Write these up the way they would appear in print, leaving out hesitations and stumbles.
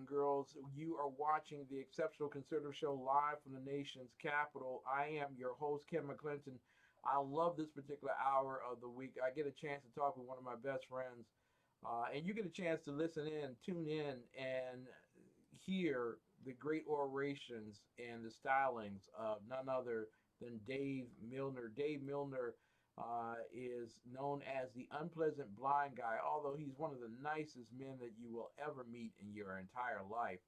and girls. You are watching the Exceptional Conservative Show live from the nation's capital. I am your host, Ken McClinton. I love this particular hour of the week. I get a chance to talk with one of my best friends, and you get a chance to listen in, tune in, and hear the great orations and the stylings of none other than Dave Milner. Dave Milner is known as the unpleasant blind guy, although he's one of the nicest men that you will ever meet in your entire life.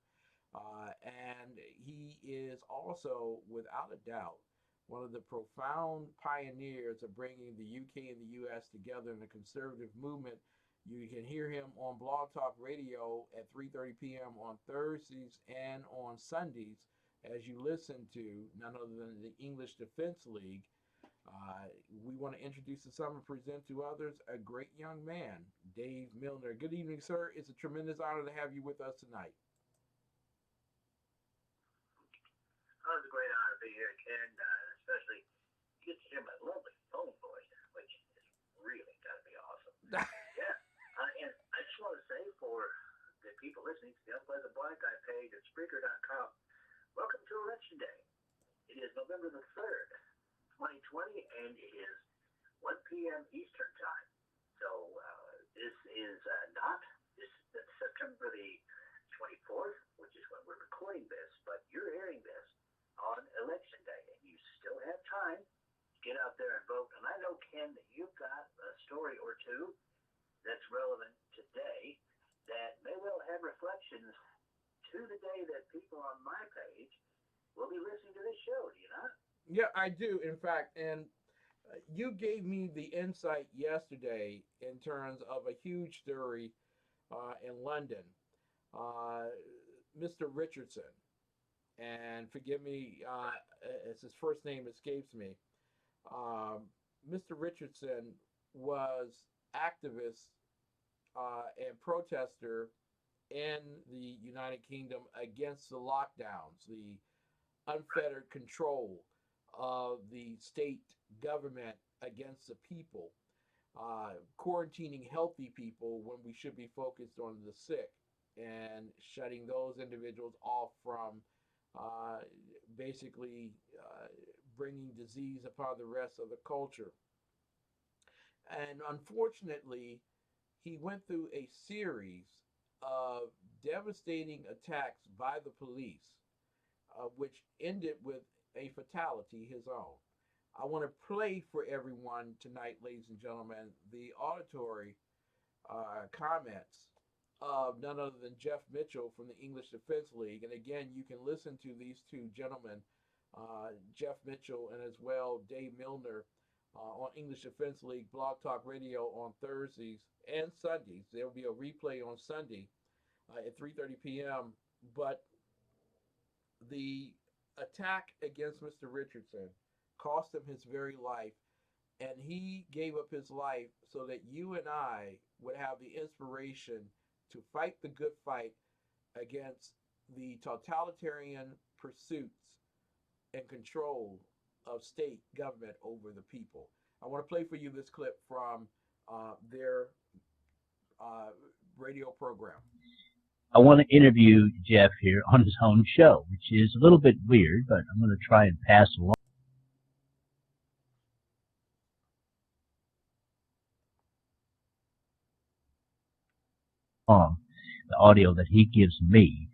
And he is also, without a doubt, one of the profound pioneers of bringing the UK and the US together in the conservative movement. You can hear him on Blog Talk Radio at 3:30 p.m. on Thursdays and on Sundays as you listen to none other than the English Defense League. We want to introduce to some and present to others a great young man, Dave Milner. Good evening, sir. It's a tremendous honor to have you with us tonight. Oh, it's a great honor to be here, Ken, especially you get to hear my lovely phone voice, which is really got to be awesome. Yeah, and I just want to say for the people listening to the Unpleasant Blind Guy page at Spreaker.com, welcome to Election Day. It is November the 3rd. 2020, and it is 1 p.m. Eastern Time. So this is that's September the 24th, which is when we're recording this, but you're hearing this on Election Day, and you still have time to get out there and vote. And I know, Ken, that you've got a story or two that's relevant today that may well have reflections to the day that people on my page will be listening to this show, do you not? Yeah, I do, in fact, and you gave me the insight yesterday in terms of a huge story in London. Mr. Richardson, and forgive me as his first name escapes me, Mr. Richardson was activist and protester in the United Kingdom against the lockdowns, the unfettered control of the state government against the people, quarantining healthy people when we should be focused on the sick and shutting those individuals off from basically bringing disease upon the rest of the culture. And unfortunately, he went through a series of devastating attacks by the police, which ended with a fatality, his own. I want to play for everyone tonight, ladies and gentlemen, the auditory comments of none other than Jeff Mitchell from the English Defense League. And again, you can listen to these two gentlemen, Jeff Mitchell and as well Dave Milner, on English Defense League Blog Talk Radio on Thursdays and Sundays. There will be a replay on Sunday at 3:30 p.m. But the attack against Mr. Richardson cost him his very life, and he gave up his life so that you and I would have the inspiration to fight the good fight against the totalitarian pursuits and control of state government over the people. I want to play for you this clip from their radio program. I want to interview Jeff here on his own show, which is a little bit weird, but I'm going to try and pass along the audio that he gives me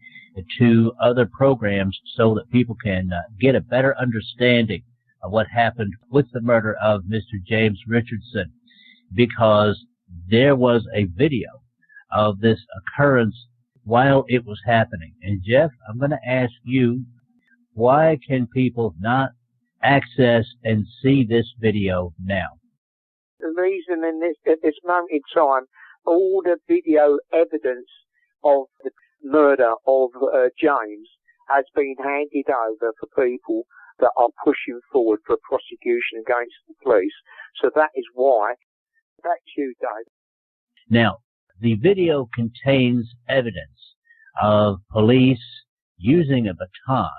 to other programs so that people can get a better understanding of what happened with the murder of Mr. James Richardson, because there was a video of this occurrence while it was happening. And Jeff, I'm going to ask you, why can people not access and see this video now? The reason at this moment in time, all the video evidence of the murder of James has been handed over for people that are pushing forward for prosecution against the police. So that is why. Back to you, Dave. Now, the video contains evidence of police using a baton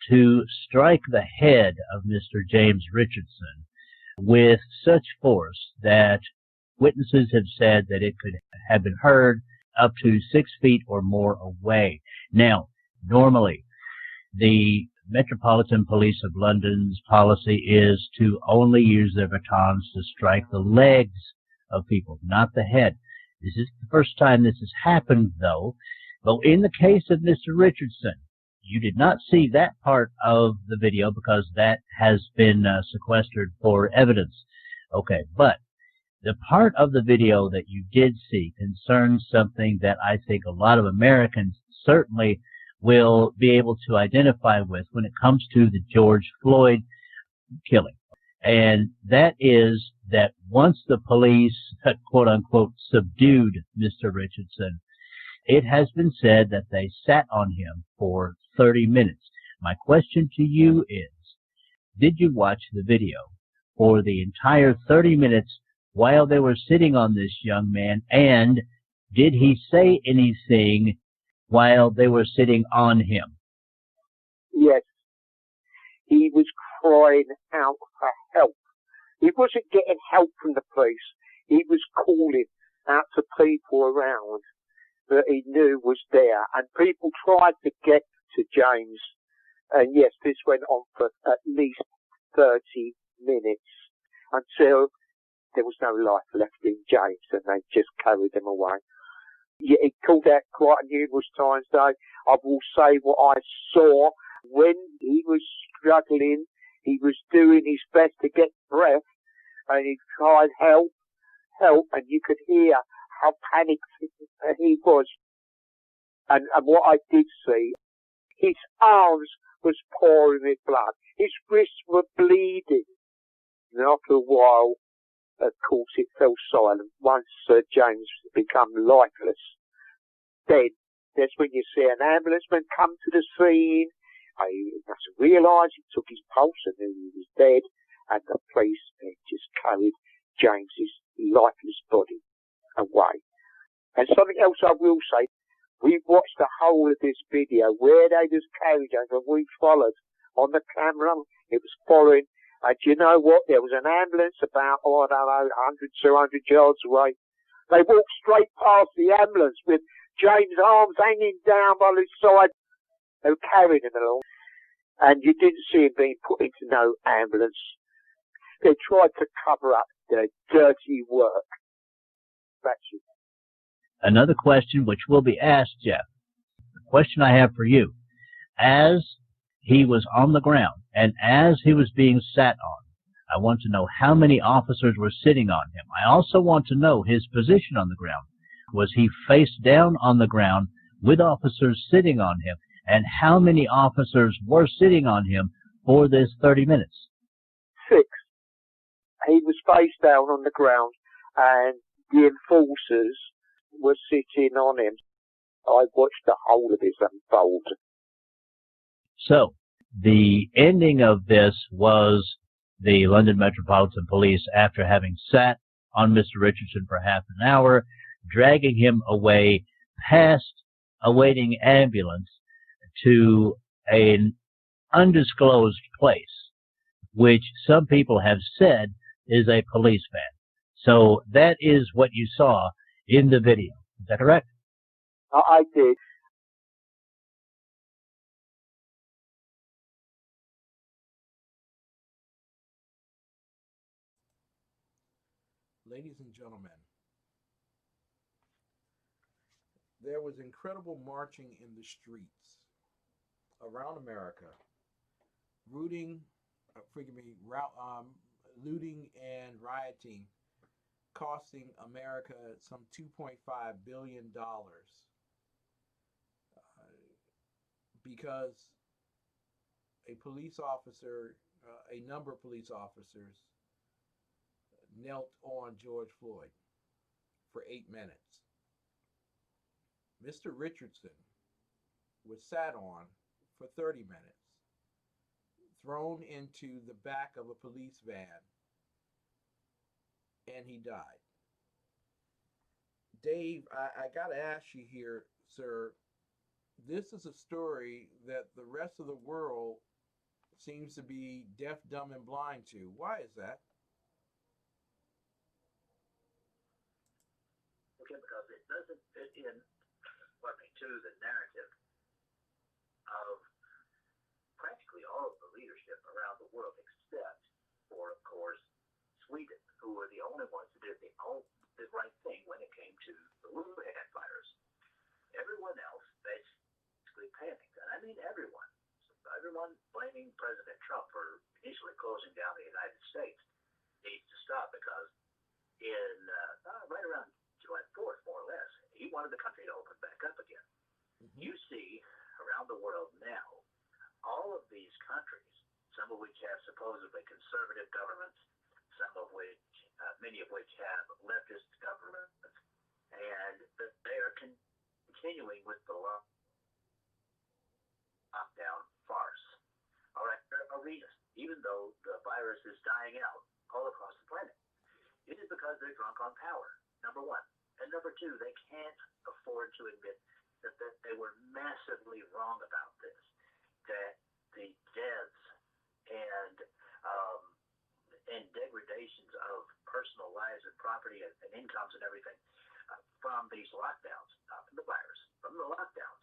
to strike the head of Mr. James Richardson with such force that witnesses have said that it could have been heard up to 6 feet or more away. Now, normally, the Metropolitan Police of London's policy is to only use their batons to strike the legs of people, not the head. This is the first time this has happened, though. But in the case of Mr. Richardson, you did not see that part of the video because that has been sequestered for evidence. Okay, but the part of the video that you did see concerns something that I think a lot of Americans certainly will be able to identify with when it comes to the George Floyd killing. And that is that once the police, quote unquote, subdued Mr. Richardson, it has been said that they sat on him for 30 minutes. My question to you is, did you watch the video for the entire 30 minutes while they were sitting on this young man, and did he say anything while they were sitting on him? Yes. He was crying out for help. He wasn't getting help from the police. He was calling out to people around that he knew was there. And people tried to get to James. And yes, this went on for at least 30 minutes until there was no life left in James and they just carried him away. Yeah, he called out quite numerous times though. I will say what I saw when he was struggling. He was doing his best to get breath and he cried help, help, and you could hear how panicked he was. And what I did see, his arms was pouring with blood. His wrists were bleeding. And after a while, of course, it fell silent. Once James became lifeless, then that's when you see an ambulanceman come to the scene. He must have realised, he took his pulse and knew he was dead, and the police just carried James's lifeless body away. And something else I will say, we watched the whole of this video where they just carried James, and we followed on the camera. It was following. And you know what? There was an ambulance about, I don't know, 100, 200 yards away. They walked straight past the ambulance with James' arms hanging down by his side. They were carrying him along. And you didn't see him being put into no ambulance. They tried to cover up their dirty work. That's it. Another question which will be asked, Jeff. The question I have for you. As he was on the ground and as he was being sat on, I want to know how many officers were sitting on him. I also want to know his position on the ground. Was he face down on the ground with officers sitting on him? And how many officers were sitting on him for this 30 minutes? 6. He was face down on the ground and the enforcers were sitting on him. I watched the whole of this unfold. So, the ending of this was the London Metropolitan Police, after having sat on Mr. Richardson for half an hour, dragging him away past a waiting ambulance to an undisclosed place, which some people have said is a police van. So that is what you saw in the video. Is that correct? I did. Ladies and gentlemen, there was incredible marching in the streets around America, looting and rioting, costing America some $2.5 billion because a police officer, a number of police officers, knelt on George Floyd for 8 minutes. Mr. Richardson was sat on for 30 minutes, thrown into the back of a police van, and he died. Dave, I got to ask you here, sir, this is a story that the rest of the world seems to be deaf, dumb, and blind to. Why is that? significant because it doesn't fit in, to the narrative of practically all of the leadership around the world, except for, of course, Sweden, who were the only ones who did the right thing when it came to the Wuhan virus. Everyone else basically panicked, and I mean everyone. So everyone blaming President Trump for initially closing down the United States needs to stop, because in right around July 4th, more or less, he wanted the country to open back up again. Mm-hmm. You see around the world now, all of these countries, some of which have supposedly conservative governments, some of which, many of which have leftist governments, and they are continuing with the lockdown farce. All right, there are reasons, even though the virus is dying out all across the planet. It is because they're drunk on power, number one. And number two, they can't afford to admit that they were massively wrong about this, that the deaths and degradations of personal lives and property and incomes and everything from these lockdowns, not from the virus, from the lockdowns,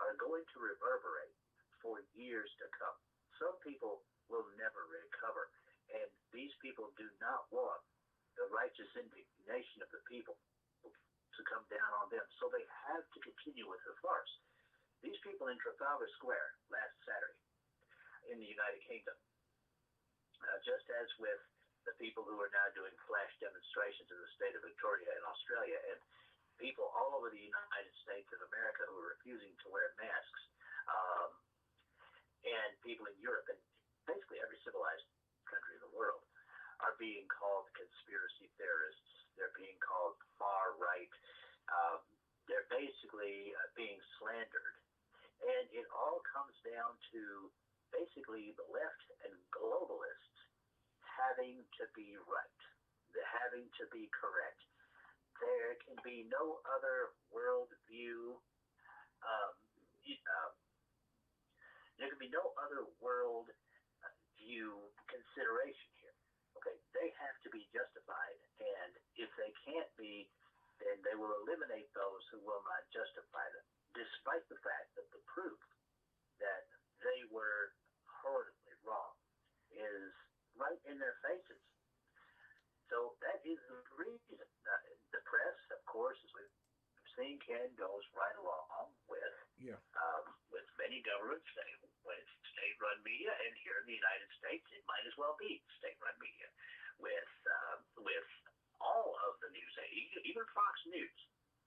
are going to reverberate for years to come. Some people will never recover, and these people do not want the righteous indignation of the people to come down on them, so they have to continue with the farce. These people in Trafalgar Square last Saturday in the United Kingdom, just as with the people who are now doing flash demonstrations in the state of Victoria in Australia, and people all over the United States of America who are refusing to wear masks, and people in Europe and basically every civilized country in the world are being called conspiracy theorists. They're being called far right. They're basically being slandered. And it all comes down to basically the left and globalists having to be right, having to be correct. There can be no other worldview. There can be no other world view consideration here. Okay, they have to be justified, and if they can't be, then they will eliminate those who will not justify them, despite the fact that the proof that they were horribly wrong is right in their faces. So that is the reason. The press, of course, as we've seen, Ken, goes right along with many governments, with state-run media, and here in the United States, it might as well be state-run media, with all of the news, even Fox News.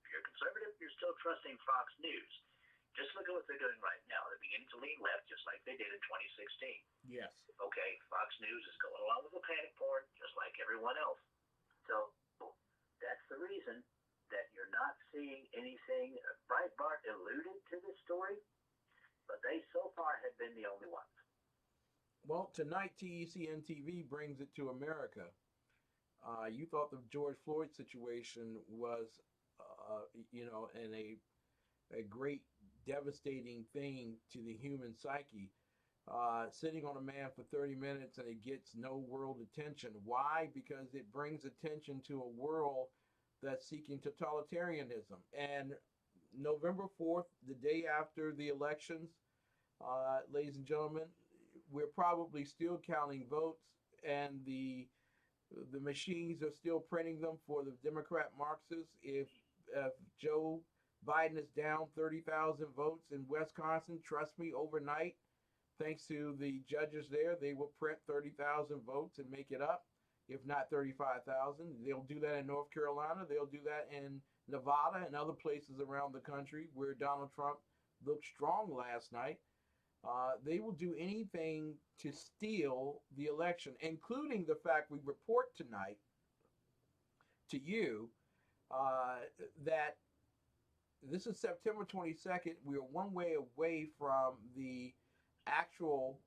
If you're conservative, you're still trusting Fox News. Just look at what they're doing right now. They're beginning to lean left, just like they did in 2016. Yes. Okay, Fox News is going along with the panic porn, just like everyone else. So that's the reason that you're not seeing anything. Breitbart alluded to this story, but they so far have been the only ones. Well, tonight TECN TV brings it to America. You thought the George Floyd situation was, and a great devastating thing to the human psyche. Sitting on a man for 30 minutes and it gets no world attention. Why? Because it brings attention to a world that's seeking totalitarianism. And November 4th, the day after the elections, ladies and gentlemen, we're probably still counting votes, and the machines are still printing them for the Democrat Marxists. If Joe Biden is down 30,000 votes in Wisconsin, trust me, overnight, thanks to the judges there, they will print 30,000 votes and make it up, if not 35,000. They'll do that in North Carolina. They'll do that in Nevada and other places around the country where Donald Trump looked strong last night. They will do anything to steal the election, including the fact we report tonight to you that this is September 22nd. We are one way away from the actual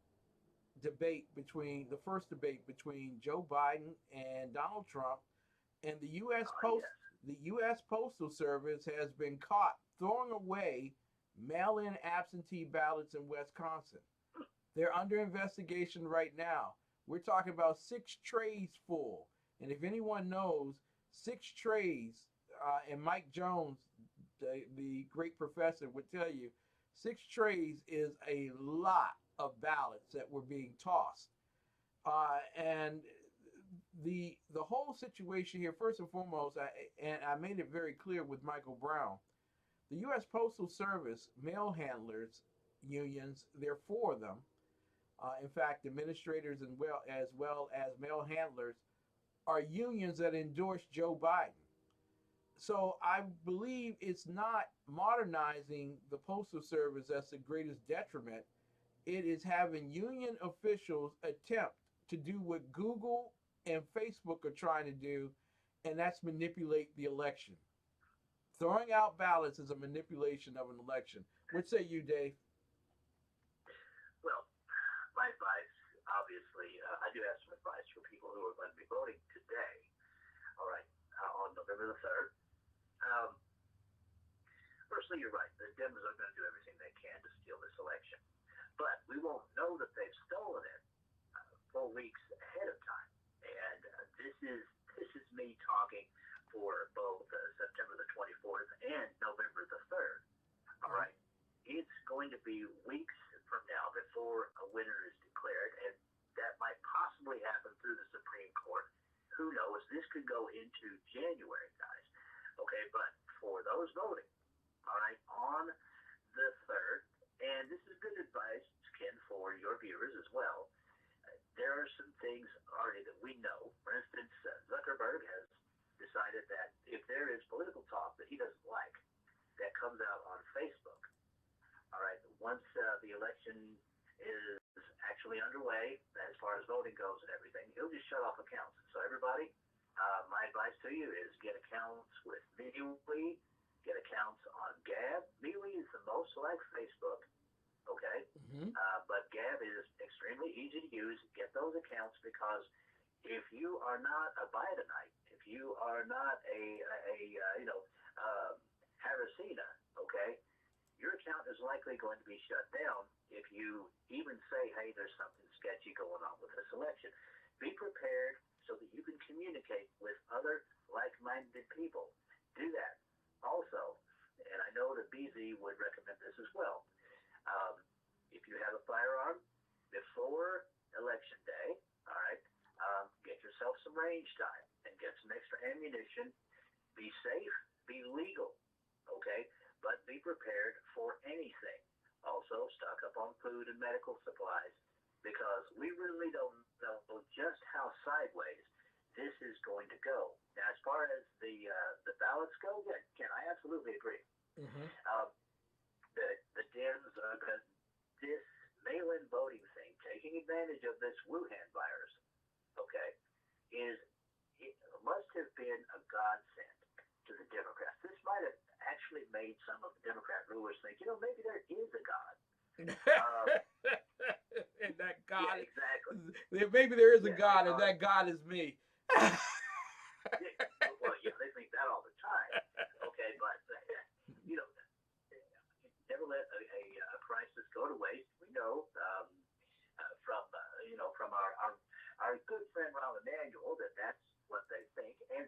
debate the first debate between Joe Biden and Donald Trump, and the U.S. Postal Service has been caught throwing away mail-in absentee ballots in Wisconsin. They're under investigation right now. We're talking about 6 trays full, and if anyone knows, 6 trays and Mike Jones, the great professor, would tell you 6 trays is a lot of ballots that were being tossed. And the whole situation here, first and foremost, and I made it very clear with Michael Brown, the U.S. Postal Service mail handlers unions, there are 4 of them. In fact, administrators and as well as mail handlers are unions that endorse Joe Biden. So I believe it's not modernizing the Postal Service that's the greatest detriment. It is having union officials attempt to do what Google and Facebook are trying to do, and that's manipulate the election. Throwing out ballots is a manipulation of an election. What say you, Dave? Well, my advice, obviously, I do have some advice for people who are going to be voting today. All right, on November the 3rd. Firstly, you're right. The Dems are going to do everything they can to steal this election. But we won't know that they've stolen it 4 weeks ahead of time. And this is me talking for both September the 24th and November the 3rd. All right. It's going to be weeks from now before a winner is declared, and that might possibly happen through the Supreme Court. Who knows? This could go into January, guys. Okay, but for those voting, all right, on the 3rd, and this is good advice, Ken, for your viewers as well. There are some things already that we know. For instance, Zuckerberg has decided that if there is political talk that he doesn't like, that comes out on Facebook, all right, once the election is actually underway, as far as voting goes and everything, he'll just shut off accounts. So everybody, my advice to you is get accounts with MeWe, get accounts on Gab. MeWe is the most like Facebook, okay? Mm-hmm. But Gab is extremely easy to use. Get those accounts, because if you are not a Bidenite, if you are not a Harrisina, okay, your account is likely going to be shut down if you even say, hey, there's something sketchy going on with this election. Be prepared so that you can communicate with other like-minded people. Do that. Also, and I know that BZ would recommend this as well, if you have a firearm before Election Day, all right, get yourself some range time and get some extra ammunition. Be safe, be legal, okay, but be prepared for anything. Also, stock up on food and medical supplies, because we really don't know just how sideways this is going to go. Now, as far as the ballots go, yeah, Ken, I absolutely agree. Mm-hmm. The Dems are going to, this mail-in voting thing, taking advantage of this Wuhan virus, okay, it must have been a godsend to the Democrats. This might have actually made some of the Democrat rulers think, maybe there is a God. And that God, yeah, exactly. Maybe there is a Yeah, God, and that God is me. Well, yeah, they think that all the time. Okay, but never let a crisis go to waste. We know from our good friend Rahm Emanuel that's what they think, and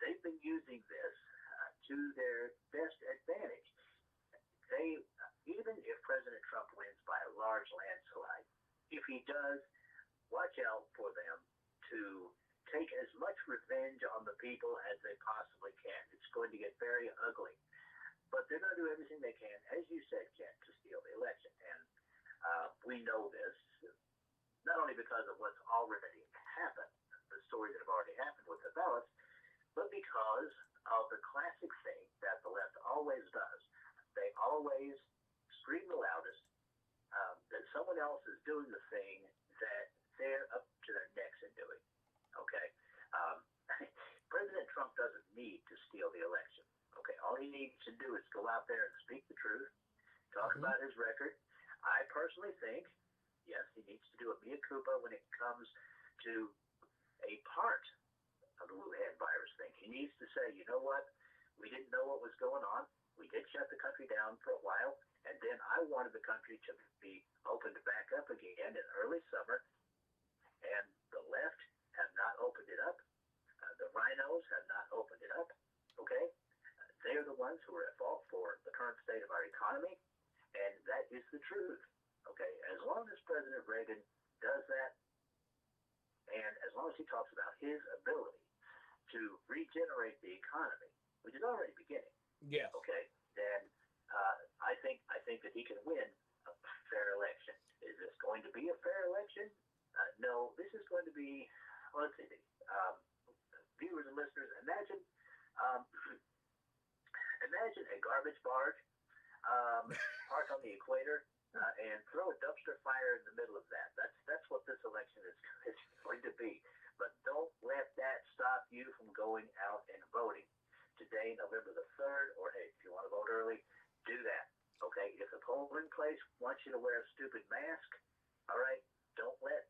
they've been using this to their best advantage. They, even if President Trump wins by a large landslide, if he does, watch out for them to take as much revenge on the people as they possibly can. It's going to get very ugly. But they're going to do everything they can, as you said, Ken, to steal the election. And we know this, not only because of what's already happened, the stories that have already happened with the ballots, but because of the classic thing that the left always does. They always scream the loudest that someone else is doing the thing that they're up to their necks in doing. Okay? President Trump doesn't need to steal the election. Okay? All he needs to do is go out there and speak the truth, talk about his record. I personally think, yes, he needs to do a mea culpa when it comes to a part of the Wuhan virus thing. He needs to say, you know what? We didn't know what was going on. We did shut the country down for a while, and then I wanted the country to be opened back up again in early summer, and the left have not opened it up. The rhinos have not opened it up, okay? they are the ones who are at fault for the current state of our economy, and that is the truth. Okay, as long as President Reagan does that, and as long as he talks about his ability to regenerate the economy, which is already beginning, Yes. okay, then I think that he can win a fair election. Is this going to be a fair election? No, this is going to be, well, let's see, viewers and listeners, imagine a garbage barge parked on the equator and throw a dumpster fire in the middle of that. That's what this election is going to be. But don't let that stop you from going out and voting. Today, November the 3rd, or hey, if you want to vote early, do that. Okay? If the polling place wants you to wear a stupid mask, all right, don't let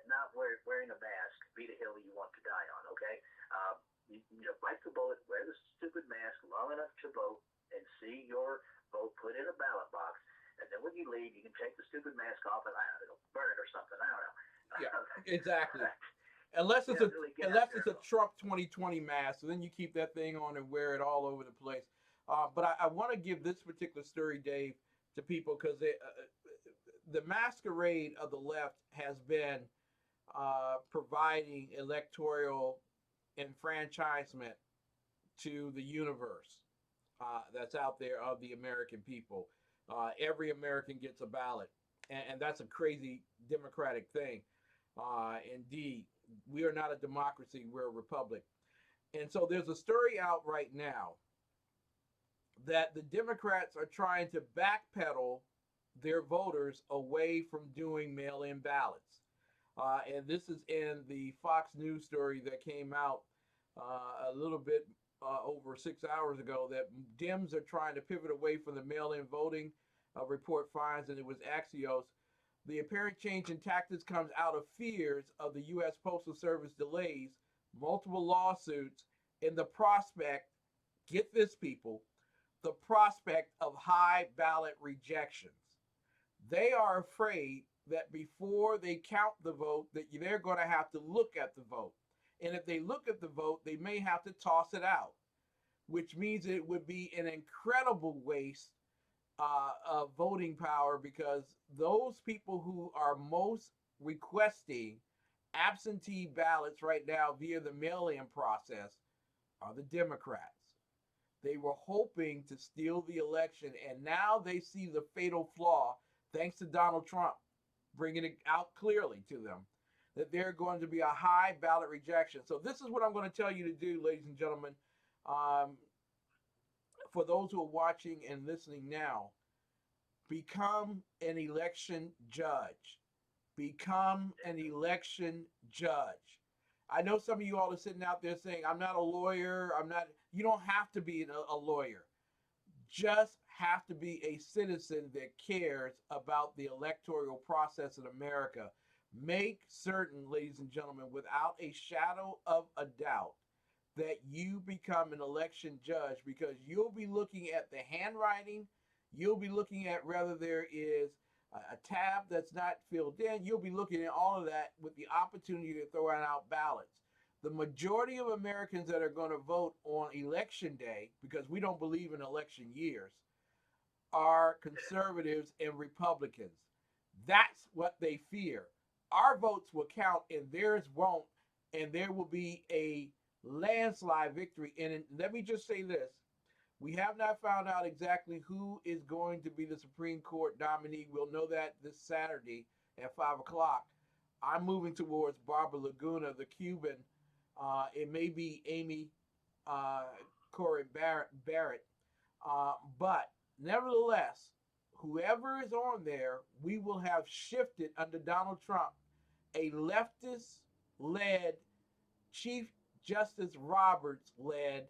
not wearing a mask be the hill you want to die on, okay? You know, bite the bullet, wear the stupid mask long enough to vote, and see your vote put in a ballot box. And then when you leave, you can take the stupid mask off and burn it or something. I don't know. Yeah, exactly. Unless it's a Trump 2020 mask, so then you keep that thing on and wear it all over the place. But I want to give this particular story, Dave, to people because the masquerade of the left has been providing electoral enfranchisement to the universe that's out there of the American people. Every American gets a ballot, and that's a crazy democratic thing. Indeed, we are not a democracy, we're a republic. And so there's a story out right now that the Democrats are trying to backpedal their voters away from doing mail-in ballots. And this is in the Fox News story that came out a little bit over 6 hours ago, that Dems are trying to pivot away from the mail-in voting, report finds, and it was Axios. The apparent change in tactics comes out of fears of the U.S. Postal Service delays, multiple lawsuits, and the prospect, get this people, the prospect of high ballot rejections. They are afraid that before they count the vote, that they're going to have to look at the vote. And if they look at the vote, they may have to toss it out, which means it would be an incredible waste of voting power, because those people who are most requesting absentee ballots right now via the mail-in process are the Democrats. They were hoping to steal the election, and now they see the fatal flaw, thanks to Donald Trump bringing it out clearly to them, that they're going to be a high ballot rejection. So this is what I'm going to tell you to do, ladies and gentlemen. For those who are watching and listening now, become an election judge. Become an election judge. I know some of you all are sitting out there saying, I'm not a lawyer. You don't have to be a lawyer. Just have to be a citizen that cares about the electoral process in America. Make certain, ladies and gentlemen, without a shadow of a doubt, that you become an election judge, because you'll be looking at the handwriting. You'll be looking at whether there is a tab that's not filled in. You'll be looking at all of that with the opportunity to throw out ballots. The majority of Americans that are going to vote on election day, because we don't believe in election years, are conservatives and Republicans. That's what they fear. Our votes will count and theirs won't, and there will be a landslide victory. And let me just say this. We have not found out exactly who is going to be the Supreme Court nominee. We'll know that this Saturday at 5 o'clock. I'm moving towards Barbara Laguna, the Cuban. It may be Amy Corey Barrett. But nevertheless, whoever is on there, we will have shifted under Donald Trump a leftist-led, Chief Justice Roberts-led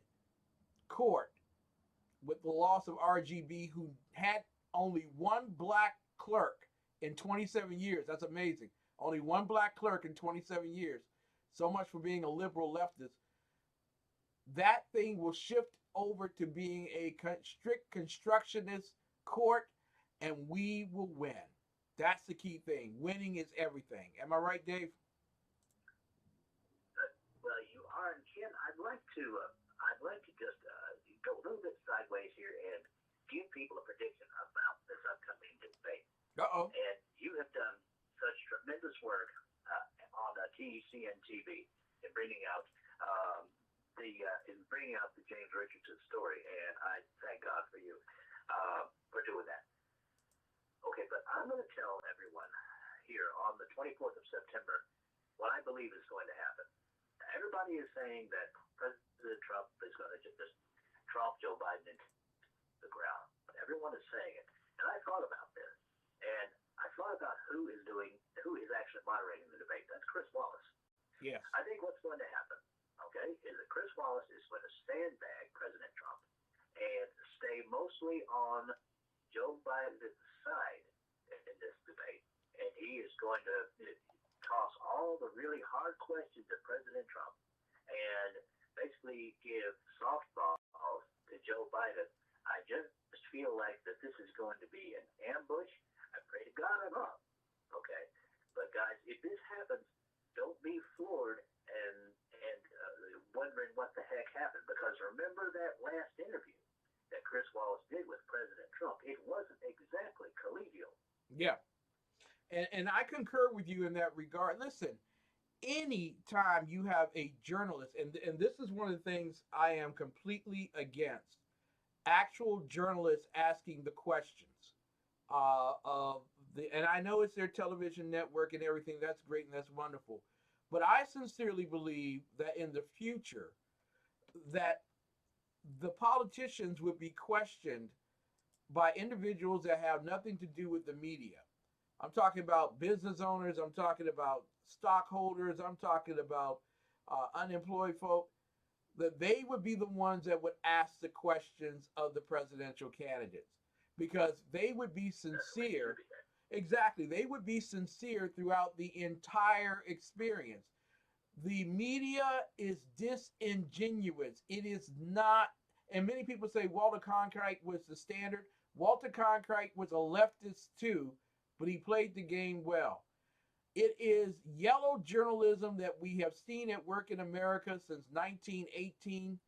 court, with the loss of RGB, who had only one black clerk in 27 years. That's amazing. Only one black clerk in 27 years. So much for being a liberal leftist. That thing will shift over to being a strict constructionist court, and we will win. That's the key thing. Winning is everything. Am I right, Dave? Well, you are, and Ken, I'd like to just go a little bit sideways here and give people a prediction about this upcoming debate. Uh-oh. And you have done such tremendous work on TECN TV in bringing out the James Richardson story, and I thank God for you for doing that. Okay, but I'm going to tell everyone here on the 24th of September what I believe is going to happen. Everybody is saying that President Trump is going to just tromp Joe Biden into the ground. Everyone is saying it. And I thought about this. And I thought about who is actually moderating the debate. That's Chris Wallace. Yes. I think what's going to happen, okay, is that Chris Wallace is going to sandbag President Trump and stay mostly on Joe Biden's side in this debate. And he is going to toss all the really hard questions at President Trump and basically give softballs to Joe Biden. I just feel like that this is going to be an ambush. I pray to God I'm wrong. Okay. But guys, if this happens, don't be floored and wondering what the heck happened, because remember that last interview that Chris Wallace did with President Trump? It wasn't exactly collegial. Yeah. And I concur with you in that regard. Listen, any time you have a journalist, and this is one of the things I am completely against, actual journalists asking the questions and I know it's their television network and everything. That's great and that's wonderful. But I sincerely believe that in the future, that the politicians would be questioned by individuals that have nothing to do with the media. I'm talking about business owners. I'm talking about stockholders. I'm talking about unemployed folk. That they would be the ones that would ask the questions of the presidential candidates, because they would be sincere. Exactly. They would be sincere throughout the entire experience. The media is disingenuous. It is not, and many people say Walter Cronkite was the standard. Walter Cronkite was a leftist too, but he played the game well. It is yellow journalism that we have seen at work in America since 1918,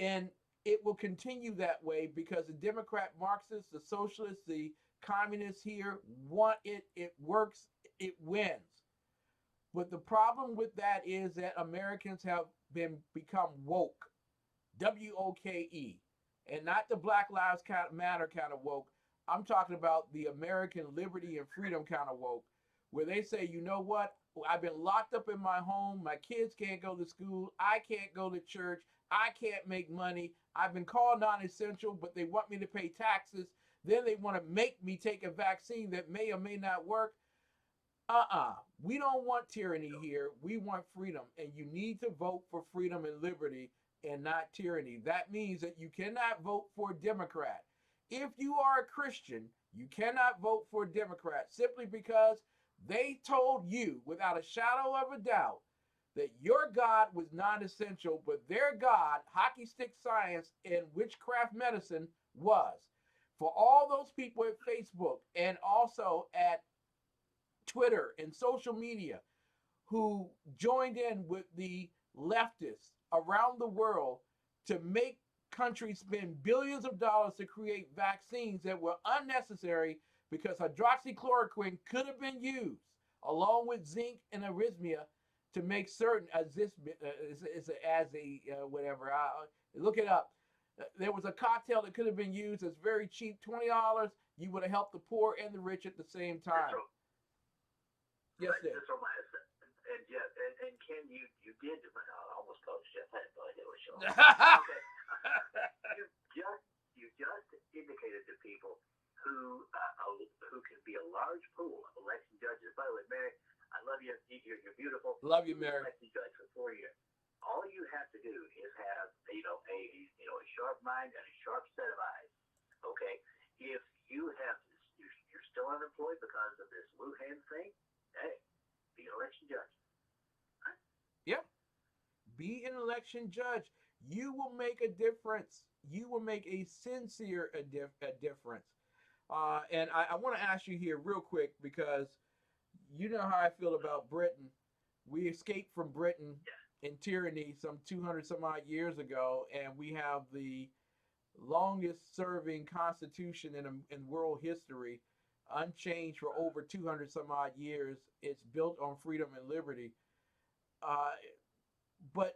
and it will continue that way because the Democrat Marxists, the socialists, the communists here want it. It works. It wins. But the problem with that is that Americans have become woke, W-O-K-E, and not the Black Lives Matter kind of woke. I'm talking about the American liberty and freedom kind of woke, where they say, you know what? I've been locked up in my home. My kids can't go to school. I can't go to church. I can't make money. I've been called non-essential, but they want me to pay taxes. Then they want to make me take a vaccine that may or may not work. We don't want tyranny here. We want freedom. And you need to vote for freedom and liberty and not tyranny. That means that you cannot vote for a Democrat. If you are a Christian, you cannot vote for a Democrat simply because they told you without a shadow of a doubt that your God was non-essential, but their God, hockey stick science and witchcraft medicine, was. For all those people at Facebook and also at Twitter and social media who joined in with the leftists around the world to make countries spend billions of dollars to create vaccines that were unnecessary because hydroxychloroquine could have been used along with zinc and arrhythmia to make certain look it up. There was a cocktail that could have been used that's very cheap, $20. You would have helped the poor and the rich at the same time. Yes, sir. And yes, and Ken, you did. I almost called Jeff. I didn't know it was Sean. Okay. You just indicated to people who can be a large pool of election judges. By the way, Mary, I love you. You're beautiful. Love you, Mary. Election judge for 4 years. All you have to do is have a sharp mind and a sharp set of eyes. Okay, if you're still unemployed because of this Wuhan thing, hey, be an election judge. Huh? Yeah, be an election judge. You will make a difference. You will make a sincere difference. And I want to ask you here real quick, because you know how I feel about Britain. We escaped from Britain in tyranny some 200 some odd years ago, and we have the longest serving constitution in world history, unchanged for over 200 some odd years. It's built on freedom and liberty. Uh, but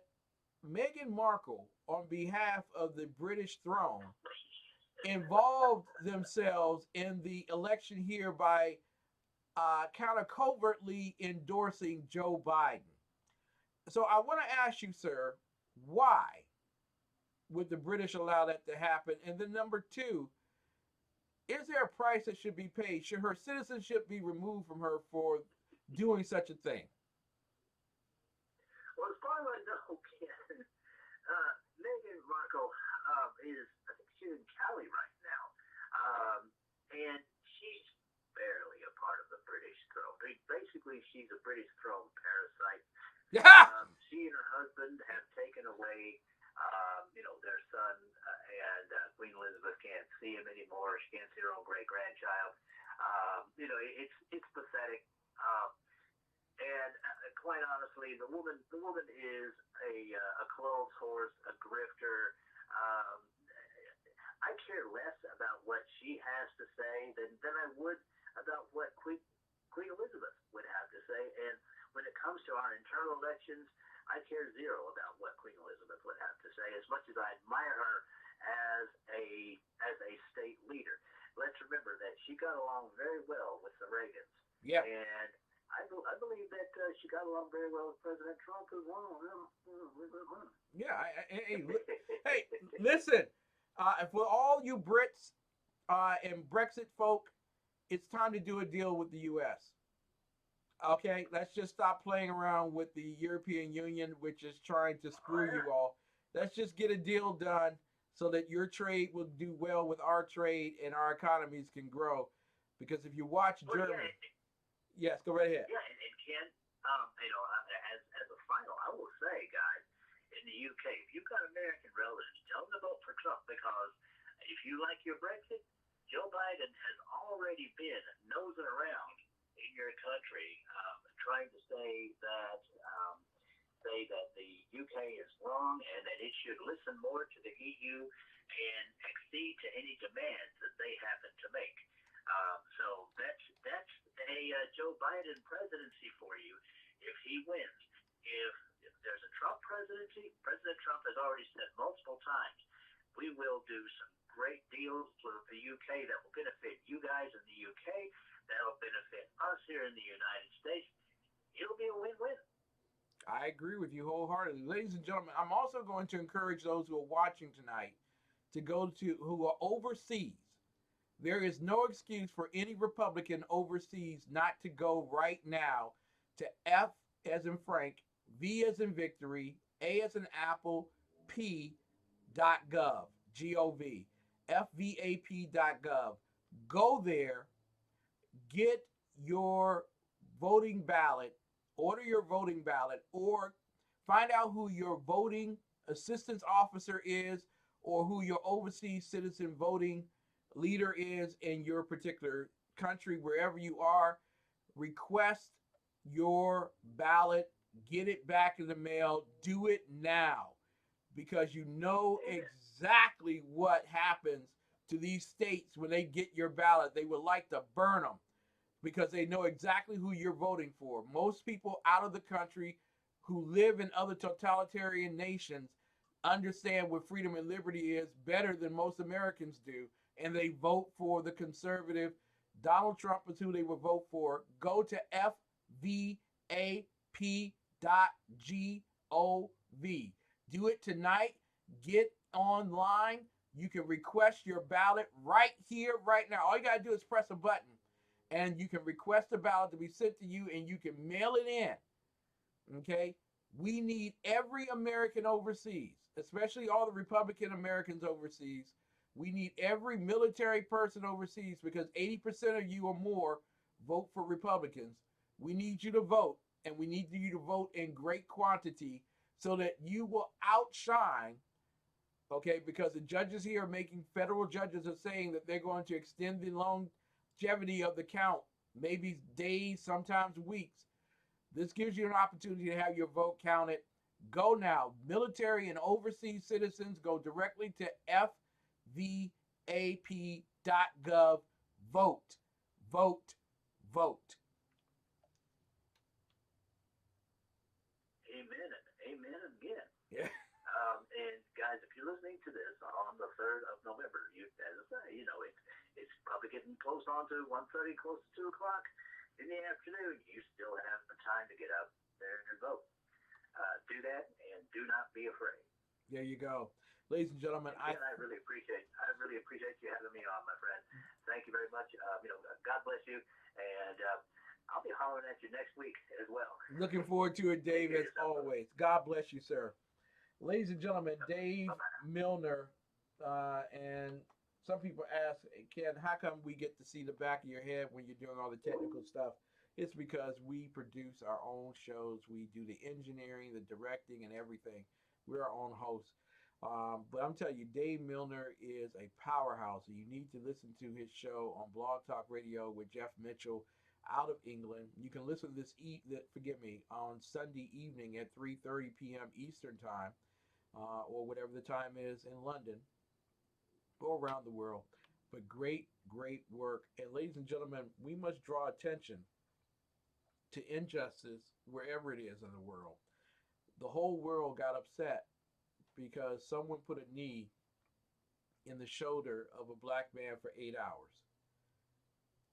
Meghan Markle, on behalf of the British throne, involved themselves in the election here by kind of covertly endorsing Joe Biden. So I want to ask you, sir, why would the British allow that to happen? And then number two, is there a price that should be paid? Should her citizenship be removed from her for doing such a thing? Well, as far as I know, Ken, Meghan Markle is, I think she's in Cali right now, and she's barely a part of the British throne. Basically, she's a British throne parasite. She and her husband have taken away, their son, and Queen Elizabeth can't see him anymore. She can't see her own great grandchild. It's pathetic. And quite honestly, the woman is a clothes horse, a grifter. I care less about what she has to say than I would about what Queen Elizabeth would have to say. And when it comes to our internal elections, I care zero about what Queen Elizabeth would have to say, as much as I admire her as a state leader. Let's remember that she got along very well with the Reagans. Yeah. And I believe that she got along very well with President Trump as well. Yeah. Hey, listen. For all you Brits and Brexit folk, it's time to do a deal with the U.S. Okay, let's just stop playing around with the European Union, which is trying to screw you all. Let's just get a deal done so that your trade will do well with our trade and our economies can grow. Because if you watch Germany, yes, go right ahead. Yeah, and Ken, as a final, I will say, guys, in the UK, if you've got American relatives, tell them to vote for Trump, because if you like your Brexit, Joe Biden has already been nosing around in your country, trying to say that the UK is wrong and that it should listen more to the EU and accede to any demands that they happen to make. So that's a Joe Biden presidency for you if he wins. If there's a Trump presidency, President Trump has already said multiple times, we will do some great deals with the UK that will benefit you guys in the UK, that'll benefit us here in the United States. It'll be a win-win. I agree with you wholeheartedly. Ladies and gentlemen, I'm also going to encourage those who are watching tonight to go to who are overseas. There is no excuse for any Republican overseas not to go right now to F as in Frank, V as in Victory, A as in Apple, P.gov, G-O-V, FVAP.gov. Go there, get your voting ballot, order your voting ballot, or find out who your voting assistance officer is or who your overseas citizen voting leader is in your particular country, wherever you are. Request your ballot, get it back in the mail, do it now, because you know exactly what happens to these states when they get your ballot. They would like to burn them because they know exactly who you're voting for. Most people out of the country who live in other totalitarian nations understand what freedom and liberty is better than most Americans do, and they vote for the conservative. Donald Trump is who they will vote for. Go to FVAP.gov. Do it tonight. Get online. You can request your ballot right here, right now. All you got to do is press a button, and you can request a ballot to be sent to you, and you can mail it in. Okay? We need every American overseas, especially all the Republican Americans overseas. We need every military person overseas, because 80% of you or more vote for Republicans. We need you to vote, and we need you to vote in great quantity so that you will outshine, okay, because the judges here are making, federal judges are saying that they're going to extend the longevity of the count, maybe days, sometimes weeks. This gives you an opportunity to have your vote counted. Go now. Military and overseas citizens go directly to fvap.gov. Vote, vote, vote. Amen and amen again. Yeah. And guys, if you're listening to this on the 3rd of November, as I say, it's probably getting close on to 1:30, close to 2 o'clock in the afternoon. You still have the time to get out there and vote. Do that, and do not be afraid. There you go, ladies and gentlemen. I really appreciate you having me on, my friend. Thank you very much. God bless you, and I'll be hollering at you next week as well. Looking forward to it, Dave, as always. God bless you, sir. Ladies and gentlemen, Dave Milner, and some people ask, Ken, how come we get to see the back of your head when you're doing all the technical stuff? It's because we produce our own shows. We do the engineering, the directing, and everything. We're our own hosts. But I'm telling you, Dave Milner is a powerhouse. You need to listen to his show on Blog Talk Radio with Jeff Mitchell out of England. You can listen to this on Sunday evening at 3:30 p.m. Eastern Time, or whatever the time is in London or around the world. But great, great work. And ladies and gentlemen, we must draw attention to injustice wherever it is in the world. The whole world got upset because someone put a knee in the shoulder of a black man for 8 hours.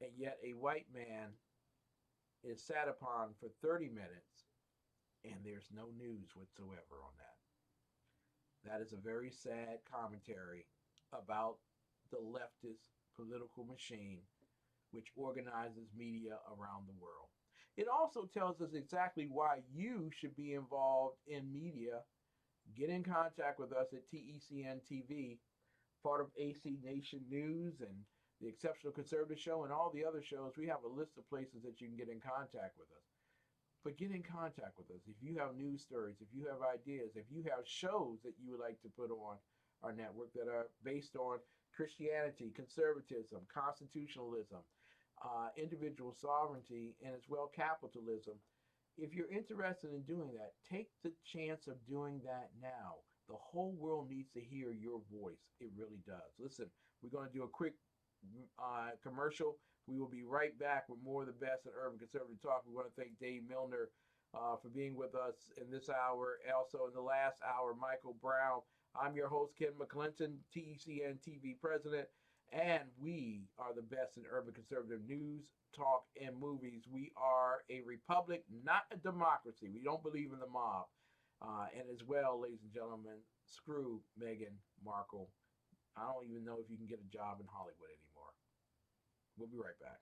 And yet a white man is sat upon for 30 minutes, and there's no news whatsoever on that. That is a very sad commentary about the leftist political machine which organizes media around the world. It also tells us exactly why you should be involved in media. Get in contact with us at TECN TV, part of AC Nation News and the Exceptional Conservative Show and all the other shows. We have a list of places that you can get in contact with us. But get in contact with us. If you have news stories, if you have ideas, if you have shows that you would like to put on our network that are based on Christianity, conservatism, constitutionalism, individual sovereignty, and as well capitalism. If you're interested in doing that, take the chance of doing that now. The whole world needs to hear your voice. It really does. Listen, we're going to do a quick commercial. We will be right back with more of the best in urban conservative talk. We want to thank Dave Milner for being with us in this hour. Also in the last hour, Michael Brown. I'm your host, Ken McClinton, TECN TV president. And we are the best in urban conservative news, talk, and movies. We are a republic, not a democracy. We don't believe in the mob. And as well, ladies and gentlemen, screw Meghan Markle. I don't even know if you can get a job in Hollywood anymore. We'll be right back.